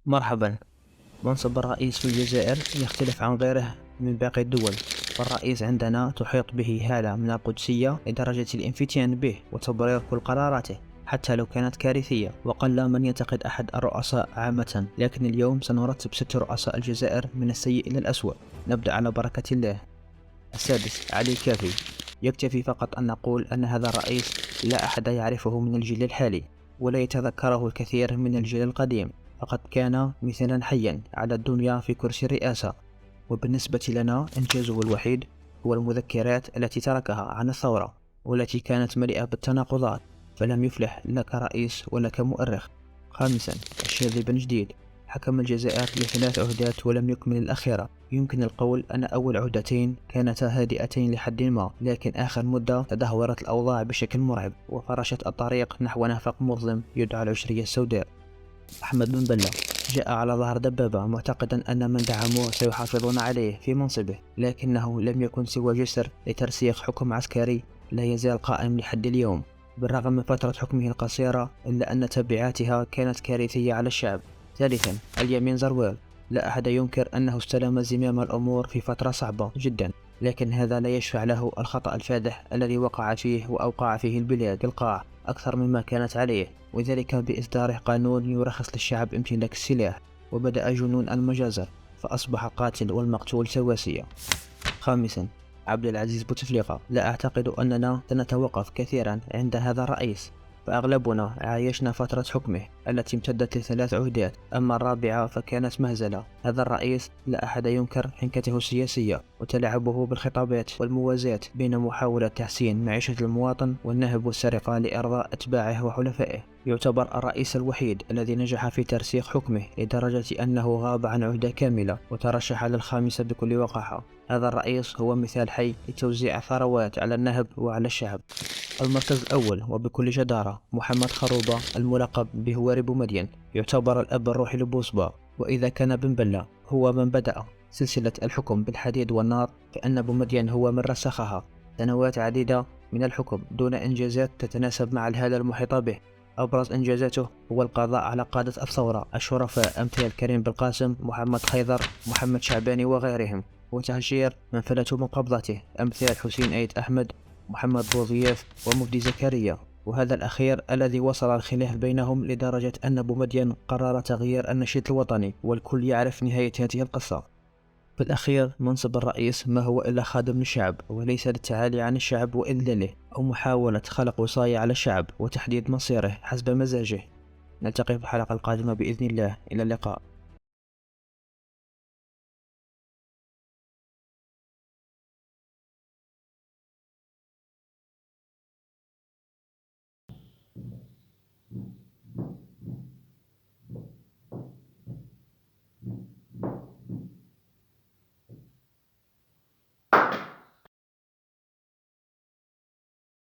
مرحبا. منصب الرئيس في الجزائر يختلف عن غيره من باقي الدول. فالرئيس عندنا تحيط به هالة من القدسية لدرجة الانفتيان به وتبرير كل قراراته حتى لو كانت كارثية، وقل من ينتقد أحد الرؤساء عامة. لكن اليوم سنرتب 6 رؤساء الجزائر من السيء إلى الأسوأ. نبدأ على بركة الله. السادس علي كافي. يكتفي فقط أن نقول أن هذا الرئيس لا أحد يعرفه من الجيل الحالي، ولا يتذكره الكثير من الجيل القديم، فقد كان مثالا حيا على الدنيا في كرسي الرئاسة. وبالنسبة لنا إنجازه الوحيد هو المذكرات التي تركها عن الثورة، والتي كانت مليئة بالتناقضات، فلم يفلح لا كرئيس ولا كمؤرخ. خامسا الشاذلي بن جديد. حكم الجزائر ل3 عهدات ولم يكمل الأخيرة. يمكن القول أن أول عهدتين كانتا هادئتين لحد ما، لكن آخر مدة تدهورت الأوضاع بشكل مرعب وفرشت الطريق نحو نفق مظلم يدعى العشرية السوداء. أحمد بن بلة جاء على ظهر دبابة معتقدا أن من دعموه سيحافظون عليه في منصبه، لكنه لم يكن سوى جسر لترسيخ حكم عسكري لا يزال قائم لحد اليوم. بالرغم من فترة حكمه القصيرة إلا أن تبعاتها كانت كارثية على الشعب. ثالثا اليمين زروال. لا أحد ينكر أنه استلم زمام الأمور في فترة صعبة جدا، لكن هذا لا يشفع له الخطأ الفادح الذي وقع فيه وأوقع فيه البلاد في القاع أكثر مما كانت عليه، وذلك بإصداره قانون يرخص للشعب امتلاك السلاح. وبدأ جنون المجازر، فأصبح القاتل والمقتول سواسية. خامسا عبد العزيز بوتفليقة. لا أعتقد أننا سنتوقف كثيرا عند هذا الرئيس، فأغلبنا عايشنا فترة حكمه التي امتدت ل3 عهدات، أما الرابعة فكانت مهزلة. هذا الرئيس لا أحد ينكر حنكته السياسية وتلاعبه بالخطابات والموازاة بين محاولة تحسين معيشة المواطن والنهب والسرقة لإرضاء أتباعه وحلفائه. يعتبر الرئيس الوحيد الذي نجح في ترسيخ حكمه لدرجة أنه غاب عن عهدة كاملة وترشح للخامسة بكل وقاحة. هذا الرئيس هو مثال حي لتوزيع الثروات على النهب وعلى الشعب. المركز الأول وبكل جدارة محمد خروبة الملقب بهواري بومدين، يعتبر الأب الروحي لبوصبا. وإذا كان بن بلة هو من بدأ سلسلة الحكم بالحديد والنار، فإن بومدين هو من رسخها. سنوات عديدة من الحكم دون إنجازات تتناسب مع الهالة المحيطة به. أبرز إنجازاته هو القضاء على قادة الثورة الشرفاء أمثال كريم بالقاسم، محمد خيضر، محمد شعباني وغيرهم، وتهجير من فلتوا من قبضته أمثال حسين أيد أحمد، محمد بوضياف، ومفدي زكريا. وهذا الأخير الذي وصل الخلاف بينهم لدرجة أن بومدين قرر تغيير النشيد الوطني، والكل يعرف نهاية هذه القصة. في الأخير منصب الرئيس ما هو إلا خادم للشعب، وليس للتعالي عن الشعب وإذلاله أو محاولة خلق وصاية على الشعب وتحديد مصيره حسب مزاجه. نلتقي في الحلقة القادمة بإذن الله. إلى اللقاء.